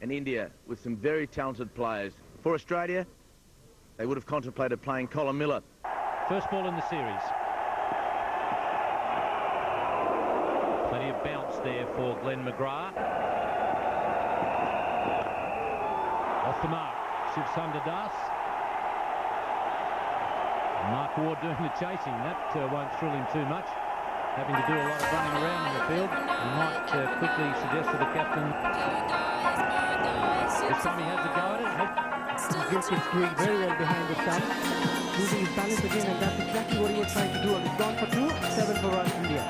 and India with some very talented players. For Australia, they would have contemplated playing Colin Miller. First ball in the series. Plenty of bounce there for Glenn McGrath. Off the mark. Shiv Sundardas. Mark Ward doing the chasing. That won't thrill him too much. Having to do a lot of running around in the field. He might quickly suggest to the captain. This time he has a go at it. Gilchrist is doing very well behind the stump. Using his balance again, and that's exactly what he was trying to do. He's gone for 2, 7 for India.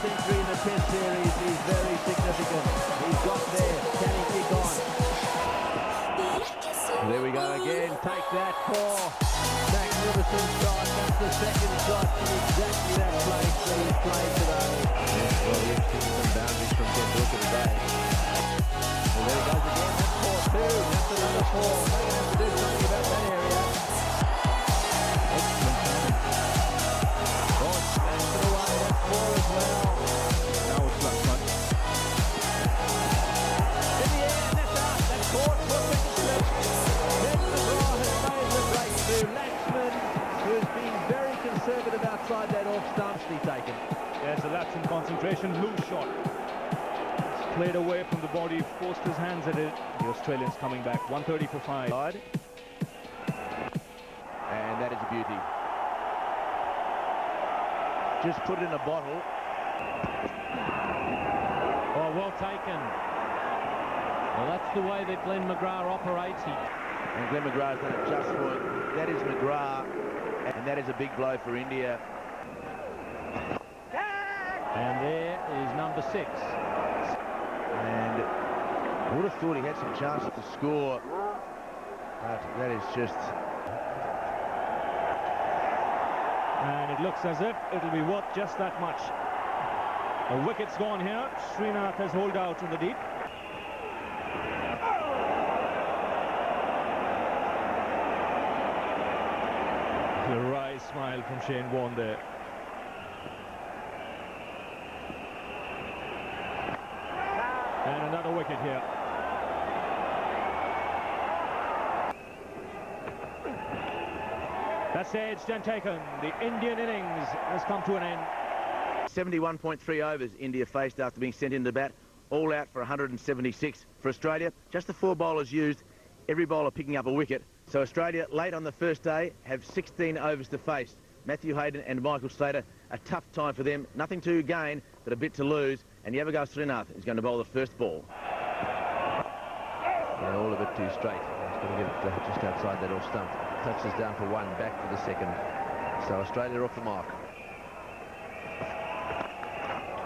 Century in the Test series is very significant. He's got there. Can he kick on? There we go again. Take that for magnificent shot. That's the second shot in exactly that place that he's played today. Yes, well, we've seen some boundaries from Tendulkar today. Well, there he goes again. That's 4-2. That's another 4. They're going to have to do something about that area. Excellent time. Oh, smashed it away. That's 4 as well. Now it's left front. In the air, that's out. That's caught. Perfect slip. Then McGrath has made the breakthrough. Laxman, who's been very conservative outside that off stump, he's taken. There's a lapse in concentration. Loose shot. It's played away from the body. Forced his hands at it. The Australians coming back. 130 for 5. And that is a beauty. Just put it in a bottle. Oh, well taken. Well, that's the way that Glenn McGrath operates. And Glenn McGrath's done it just for it. That is McGrath, and that is a big blow for India. And there is number 6. And I would have thought he had some chances to score. But that is just... And it looks as if it'll be worth just that much. A wicket's gone here. Srinath has holed out in the deep. A wry smile from Shane Warne there. And another wicket here. That's edged and taken. The Indian innings has come to an end. 71.3 overs India faced after being sent into bat, all out for 176 for Australia. Just the 4 bowlers used, every bowler picking up a wicket. So Australia, late on the first day, have 16 overs to face. Matthew Hayden and Michael Slater, a tough time for them. Nothing to gain, but a bit to lose. And Yavagal Srinath is going to bowl the first ball. Yeah, all a bit too straight. He's going to get it just outside that off stump. Touches down for 1, back to the second. So Australia off the mark.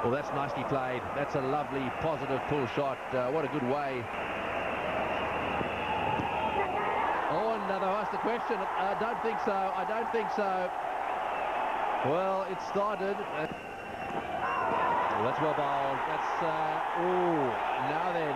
Well, that's nicely played. That's a lovely, positive pull shot. What a good way. Oh, and they've asked the question. I don't think so. I don't think so. Well, it started. That's well bowled. That's, now then.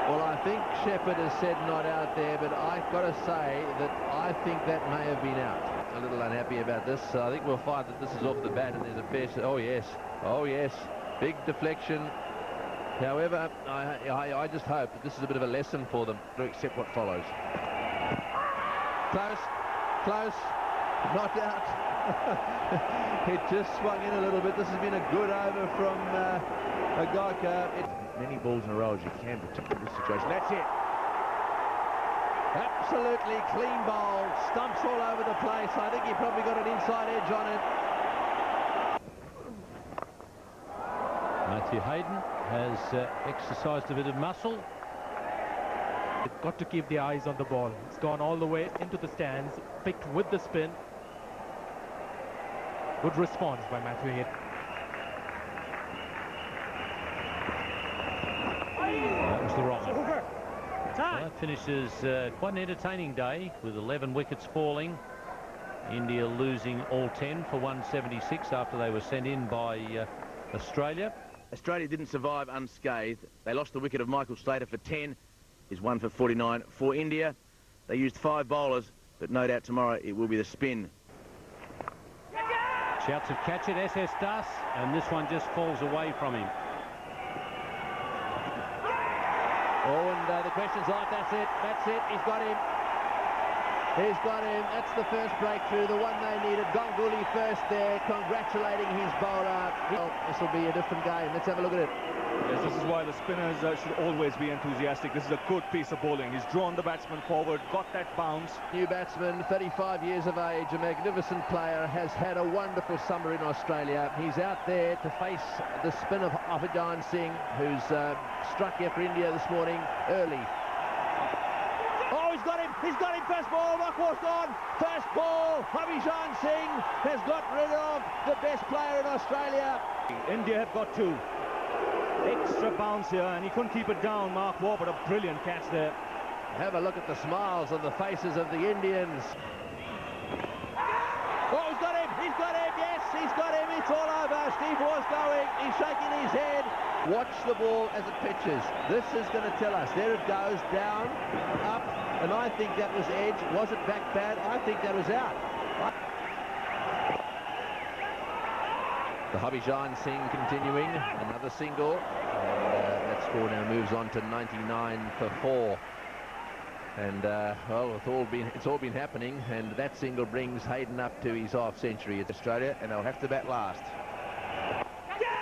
Well, I think Shepherd has said not out there, but I've got to say that I think that may have been out. A little unhappy about this. I think we'll find that this is off the bat and there's a fair... Oh, yes. Oh, yes. Big deflection. However, I just hope that this is a bit of a lesson for them to accept what follows. Close. Close. Not out. It just swung in a little bit. This has been a good over from Agaka. Many balls in a row as you can to this situation. That's it. Absolutely clean bowl. Stumps all over the place. I think he probably got an inside edge on it. Matthew Hayden has exercised a bit of muscle. They've got to keep the eyes on the ball. It's gone all the way into the stands, picked with the spin. Good response by Matthew Hayden. That was the wrong one. Well, that finishes quite an entertaining day with 11 wickets falling. India losing all 10 for 176 after they were sent in by Australia. Australia didn't survive unscathed. They lost the wicket of Michael Slater for 10. He's 1 for 49 for India. They used 5 bowlers, but no doubt tomorrow it will be the spin. Shouts of catch it, SS does, and this one just falls away from him. Oh, and the question's like, that's it, he's got him. He's got him, that's the first breakthrough, the one they needed. Ganguly first there, congratulating his bowler. Well, this will be a different game, let's have a look at it. Yes, this is why the spinners should always be enthusiastic. This is a good piece of bowling. He's drawn the batsman forward, got that bounce. New batsman, 35 years of age, a magnificent player, has had a wonderful summer in Australia. He's out there to face the spin of Harbhajan Singh, who's struck here for India this morning early. Oh, he's got him, first ball, knock horse on, first ball, Harbhajan Singh has got rid of the best player in Australia. India have got 2. Extra bounce here, and he couldn't keep it down, Mark Waugh, but a brilliant catch there. Have a look at the smiles on the faces of the Indians. Oh, he's got him, yes, he's got him, it's all over. Steve Waugh's going, he's shaking his head. Watch the ball as it pitches. This is going to tell us. There it goes, down, up, and I think that was edge. Was it back bad? I think that was out. The Harbhajan Singh continuing, another single, and that score now moves on to 99 for 4. And well, it's all been happening, and that single brings Hayden up to his half century at Australia, and they'll have to bat last.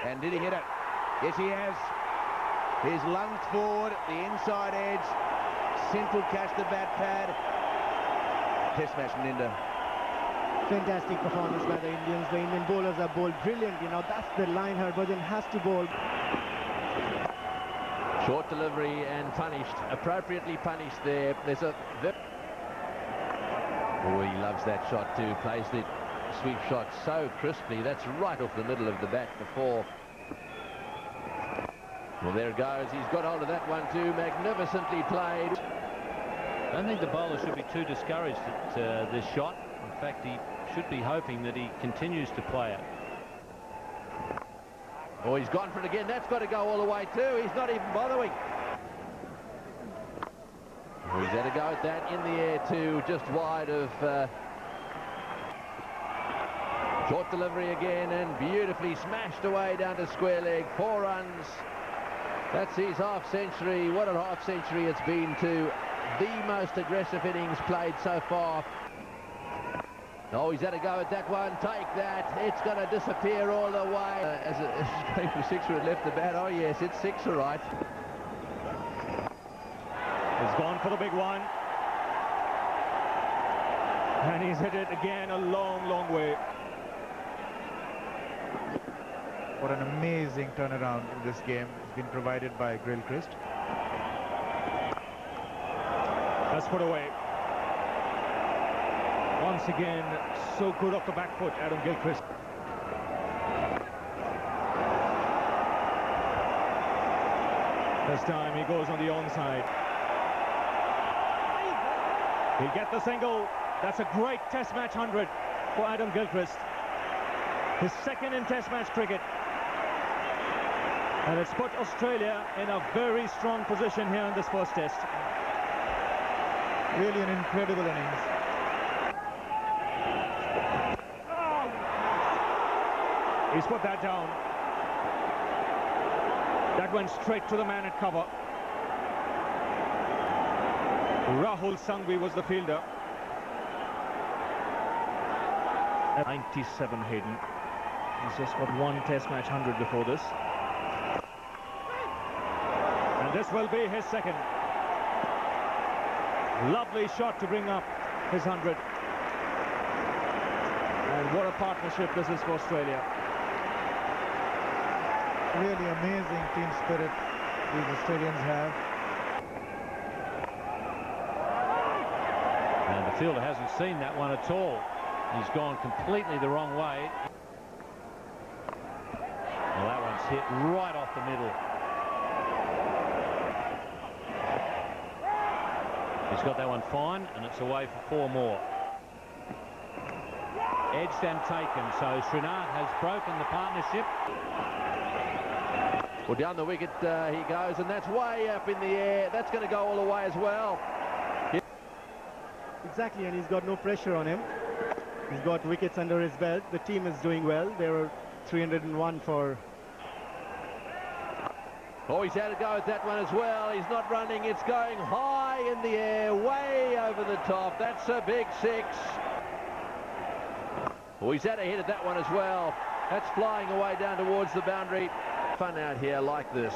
And did he hit it? Yes, he has. He's lunged forward, the inside edge. Simple catch the bat pad. Test match, Meninda. Fantastic performance by the Indians. The Indian bowlers are bowled brilliant. You know, that's the line Harbhajan has to bowl. Short delivery and punished, appropriately punished there. There's a... Oh, he loves that shot too. Plays the sweep shot so crisply. That's right off the middle of the bat before. Well, there it goes. He's got hold of that one too. Magnificently played. I don't think the bowler should be too discouraged at this shot. In fact, he should be hoping that he continues to play it. Oh, he's gone for it again. That's got to go all the way too. He's not even bothering. Oh, he's had a go at that in the air too, just wide of... Short delivery again and beautifully smashed away down to square leg. 4 runs. That's his half century. What a half century it's been to the most aggressive innings played so far. Oh, he's had a go at that one. Take that. It's going to disappear all the way. As it's going for six with left the bat. Oh, yes, it's six, all right. He's gone for the big one. And he's hit it again a long, long way. What an amazing turnaround in this game has been provided by Gilchrist. That's put away. Once again, so good off the back foot, Adam Gilchrist. This time he goes on the onside. He'll get the single. That's a great Test match 100 for Adam Gilchrist. His second in Test match cricket. And it's put Australia in a very strong position here in this first Test. Really an incredible innings. He's put that down. That went straight to the man at cover. Rahul Sangvi was the fielder. 97 Hayden. He's just got one Test match 100 before this. And this will be his second. Lovely shot to bring up his 100. And what a partnership this is for Australia. Really amazing team spirit these Australians have. And the fielder hasn't seen that one at all. He's gone completely the wrong way. Well, that one's hit right off the middle. He's got that one fine, and it's away for four more. Edged and taken, so Srinath has broken the partnership. Well, down the wicket he goes, and that's way up in the air. That's going to go all the way as well. Exactly, and he's got no pressure on him. He's got wickets under his belt. The team is doing well. They were 301 for... Oh, he's had a go at that one as well. He's not running. It's going high in the air, way over the top. That's a big six. Oh, he's had a hit at that one as well. That's flying away down towards the boundary. Fun out here like this.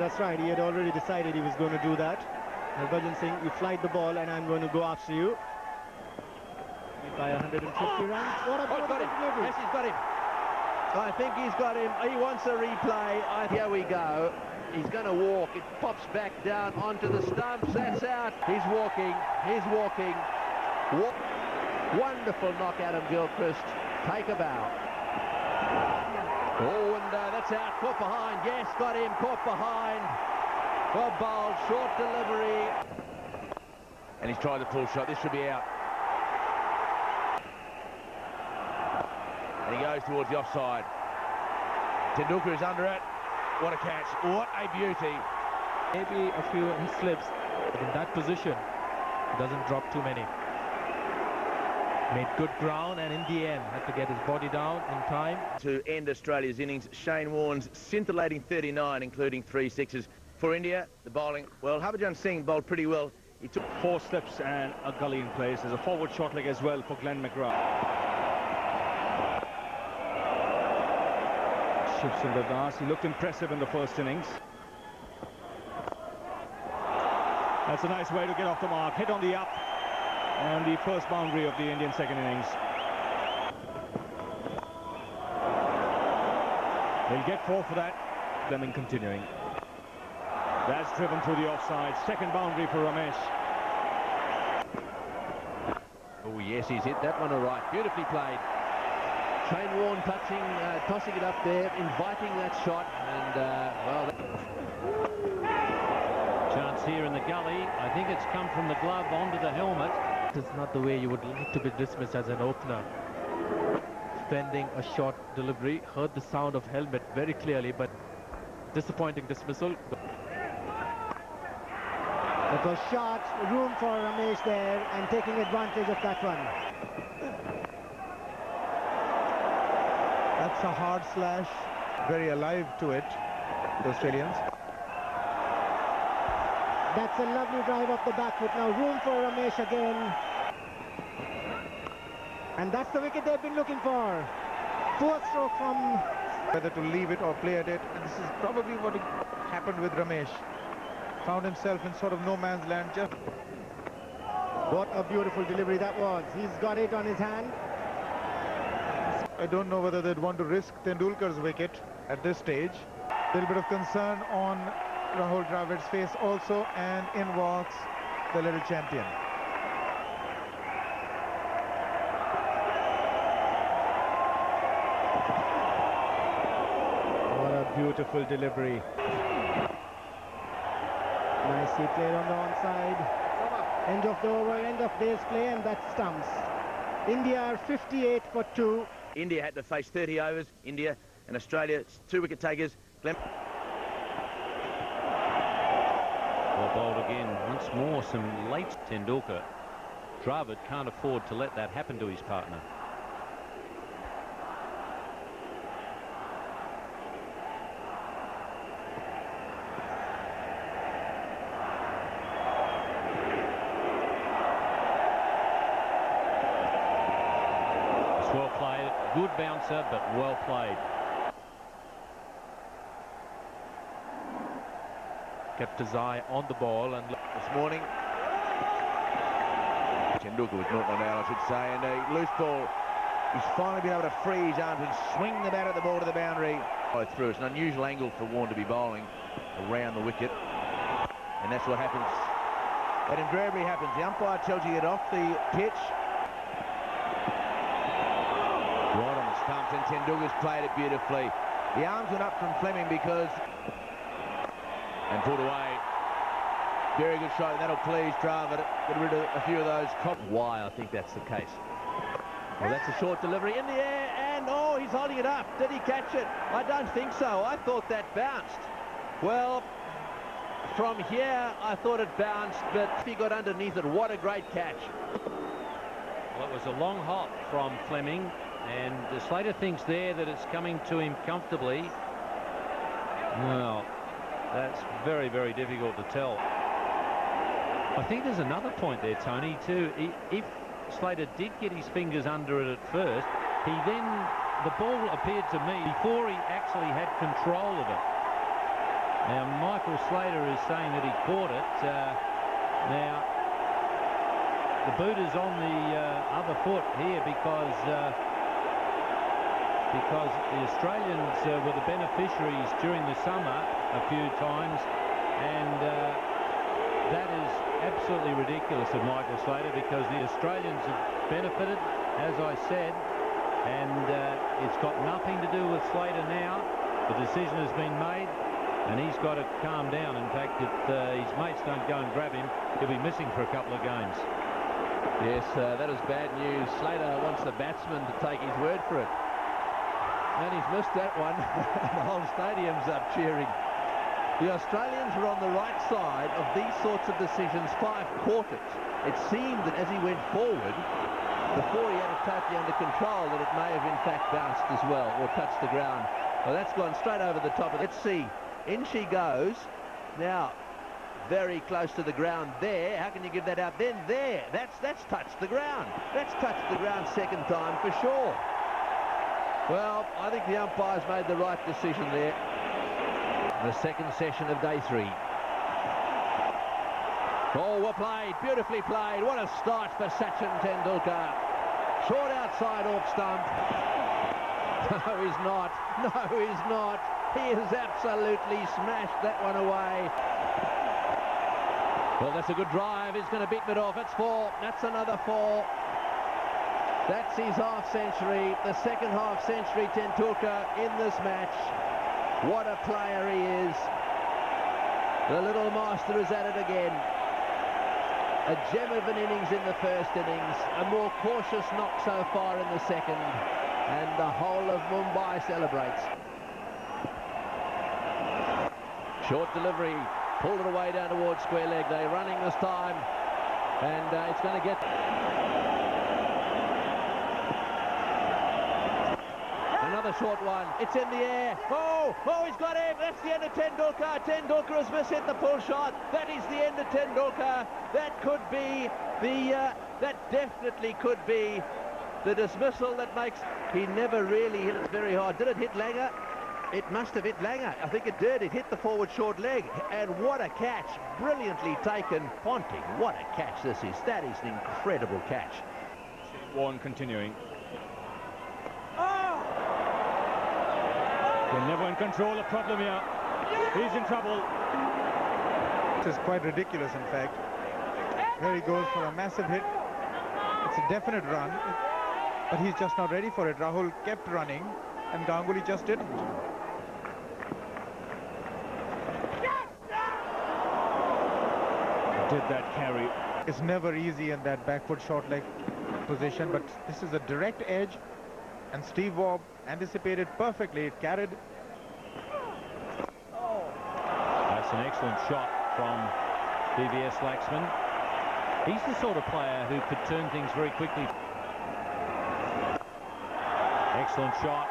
That's right, he had already decided he was going to do that. Harbhajan Singh, you flight the ball and I'm going to go after you. By 150 runs. What a got him. delivery. Yes, he's got him. I think he's got him. He wants a replay. Here we go. He's going to walk. It pops back down onto the stumps. That's out. He's walking. He's walking. Wonderful knock, Adam Gilchrist. Take a bow. Oh, and that's out. Caught behind. Yes, got him. Caught behind. Well bowled. Short delivery. And he's tried the pull shot. This should be out. And he goes towards the offside. Tendulkar is under it. What a catch. What a beauty. Maybe a few he slips, but in that position, he doesn't drop too many. Made good ground, and in the end, had to get his body down in time. To end Australia's innings, Shane Warne's scintillating 39, including 3 sixes. For India, the bowling, well, Harbhajan Singh bowled pretty well. He took 4 steps and a gully in place. There's a forward short leg as well for Glenn McGrath. Shivsundar Das, he looked impressive in the first innings. That's a nice way to get off the mark. Hit on the up, and the first boundary of the Indian second innings. They'll get 4 for that. Fleming continuing. That's driven through the offside. Second boundary for Ramesh. Oh, yes, he's hit that one all right. Beautifully played. Shane Warne touching, tossing it up there, inviting that shot, and well... Chance here in the gully. I think it's come from the glove onto the helmet. This is not the way you would like to be dismissed as an opener. Defending a short delivery, heard the sound of helmet very clearly, but disappointing dismissal. It was short, room for Ramesh there and taking advantage of that one. That's a hard slash, very alive to it, the Australians. That's a lovely drive off the back foot. Now room for Ramesh again. And that's the wicket they've been looking for. Fourth stroke from... Whether to leave it or play at it. And this is probably what happened with Ramesh. Found himself in sort of no man's land. Just What a beautiful delivery that was. He's got it on his hand. I don't know whether they'd want to risk Tendulkar's wicket at this stage. A little bit of concern on Rahul Dravid's face also, and in walks the little champion. What a beautiful delivery. Nicely played on the onside. End of the over, end of day's play, and that stumps. India are 58 for 2. India had to face 30 overs. India and Australia, 2 wicket takers. Well bowled again. Once more, some late Tendulkar. Dravid can't afford to let that happen to his partner. It's well played. Good bouncer, but well played. Kept his eye on the ball and This morning, Tendulkar was not out, I should say, and a loose ball. He's finally been able to free his arms and swing the bat at the ball to the boundary. Through. It's an unusual angle for Warne to be bowling around the wicket, and that's what happens. That invariably happens. The umpire tells you to get off the pitch. Right on the stumps, and Tendulkar's played it beautifully. The arms went up from Fleming because... and put away. Very good shot, and that'll please Dravid. Get rid of a few of those. Why I think that's the case. Well, that's a short delivery in the air, and oh, he's holding it up. Did he catch it? I don't think so. I thought that bounced. Well, from here, I thought it bounced, but he got underneath it. What a great catch. Well, it was a long hop from Fleming, and the Slater thinks there that it's coming to him comfortably. Well, that's very, very difficult to tell. I think there's another point there, Tony, too. If Slater did get his fingers under it at first, the ball appeared to me before he actually had control of it. Now, Michael Slater is saying that he caught it. Now, the boot is on the other foot here because the Australians were the beneficiaries during the summer a few times, and that is absolutely ridiculous of Michael Slater, because the Australians have benefited, as I said, and it's got nothing to do with Slater now. The decision has been made, and he's got to calm down. In fact, if his mates don't go and grab him, he'll be missing for a couple of games. Yes, that is bad news. Slater wants the batsman to take his word for it. And he's missed that one. The whole stadium's up cheering. The Australians were on the right side of these sorts of decisions 5 quarters. It seemed that as he went forward, before he had it totally under control, that it may have in fact bounced as well, or touched the ground. Well, that's gone straight over the top of it. Let's see. In she goes. Now, very close to the ground there. How can you give that out? Then there. That's touched the ground. That's touched the ground second time for sure. Well, I think the umpire's made the right decision there. The second session of day 3. Oh, well played, beautifully played. What a start for Sachin Tendulkar. Short outside off stump. No, he's not. No, he's not. He has absolutely smashed that one away. Well, that's a good drive. He's going to beat it off. It's 4. That's another 4. That's his half century. The second half century Tendulkar in this match. What a player he is. The little master is at it again. A gem of an innings in the first innings. A more cautious knock so far in the second. And the whole of Mumbai celebrates. Short delivery. Pulled it away down towards square leg. They're running this time. And it's going to get... another short one. It's in the air. Oh, he's got him. That's the end of Tendulkar. Tendulkar has mishit the pull shot. That is the end of Tendulkar. That could be that definitely could be the dismissal that makes... He never really hit it very hard. Did it hit Langer? It must have hit Langer. I think it did. It hit the forward short leg. And what a catch. Brilliantly taken. Ponting, what a catch this is. That is an incredible catch. Warren continuing. They're never in control. A problem here. He's in trouble. This is quite ridiculous, in fact. There he goes for a massive hit. It's a definite run, but he's just not ready for it. Rahul kept running, and Ganguly just didn't. Did that carry. It's never easy in that back foot short leg position, but this is a direct edge, and Steve Waugh anticipated perfectly. It carried. That's an excellent shot from BVS Laxman. He's the sort of player who could turn things very quickly. Excellent shot.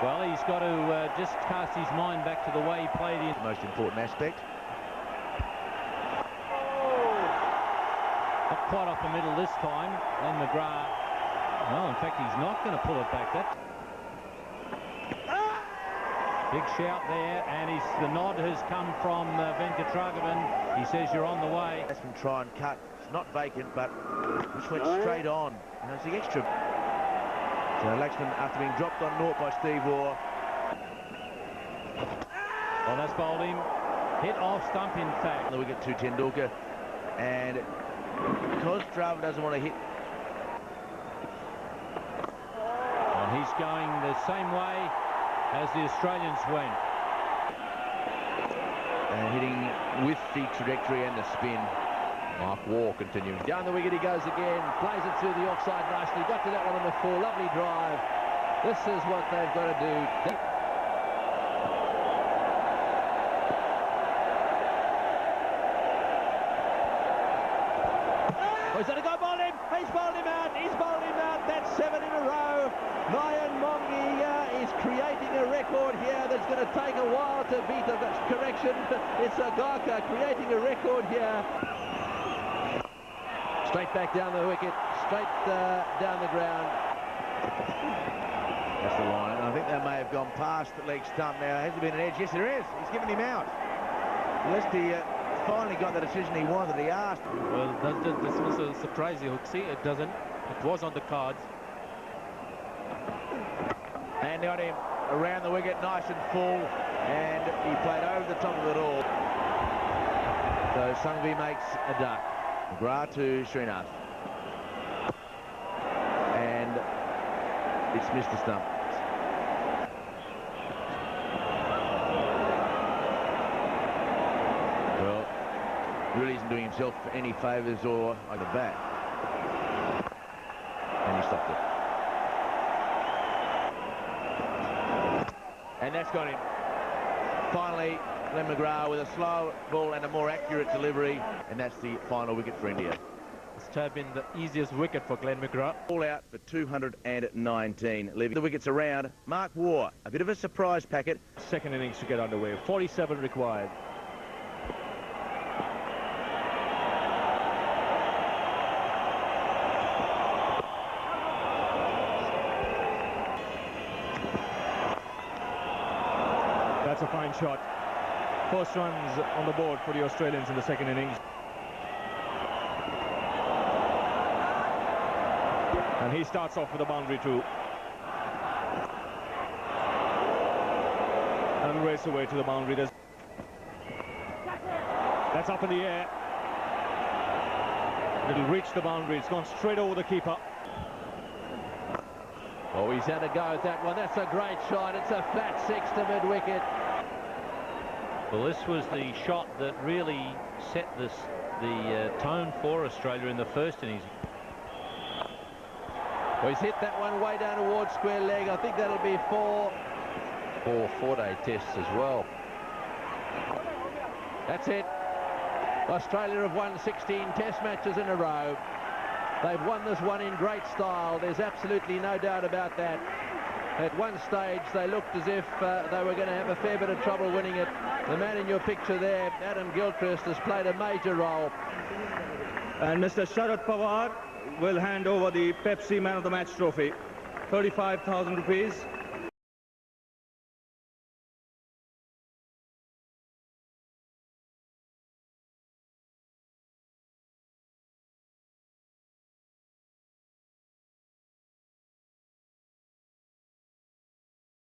Well, he's got to just cast his mind back to the way he played in. The most important aspect. Not quite off the middle this time. Glenn McGrath. No, in fact, he's not going to pull it back. That big shout there, and the nod has come from Venkatragavan. He says you're on the way. That's been try and cut. It's not vacant, but just went straight on. And it's the extra. So Laxman, after being dropped on naught by Steve Waugh. Well, that's bowled him. Hit off stump, in fact. We get to Tendulkar, and because Dravid doesn't want to hit. And he's going the same way as the Australians went. And hitting with the trajectory and the spin. Mark Waugh continuing. Down the wicket he goes again. Plays it through the offside nicely. Got to that one on the 4. Lovely drive. This is what they've got to do. Oh, he's going to go bowl him. He's bowled him out. He's bowled him out. That's 7 in a row. Mayan Mongi is creating a record here that's going to take a while to beat. Correction, it's Agarkar creating a record here. Straight back down the wicket, straight down the ground. That's the line. I think they may have gone past the leg stump now. Has there been an edge? Yes, there is. He's given him out. Leslie finally got the decision he wanted. He asked. Well, this was a surprise, Hooksy. It doesn't. It was on the cards. And got him around the wicket, nice and full, and he played over the top of it all. So Sangvi makes a duck. McGrath to Srinath. And it's Mr. Stump. Well, really isn't doing himself any favours or like a bat. And he stopped it. And that's got him. Finally, Glenn McGrath with a slow ball and a more accurate delivery, and that's the final wicket for India. This would have been the easiest wicket for Glenn McGrath. All out for 219, leaving the wickets around. Mark Waugh, a bit of a surprise packet. Second innings to get underway. 47 required. That's a fine shot. First runs on the board for the Australians in the second innings. And he starts off with a boundary too. And race away to the boundary. That's up in the air. It'll reach the boundary. It's gone straight over the keeper. Oh, he's had a go at that one. That's a great shot. It's a fat 6 to mid-wicket. Well, this was the shot that really set the tone for Australia in the first innings. Well, he's hit that one way down towards square leg. I think that'll be 4 four-day tests as well. That's it. Australia have won 16 test matches in a row. They've won this one in great style. There's absolutely no doubt about that. At one stage, they looked as if they were going to have a fair bit of trouble winning it. The man in your picture there, Adam Gilchrist, has played a major role. And Mr. Sharad Pawar will hand over the Pepsi Man of the Match trophy. 35,000 rupees.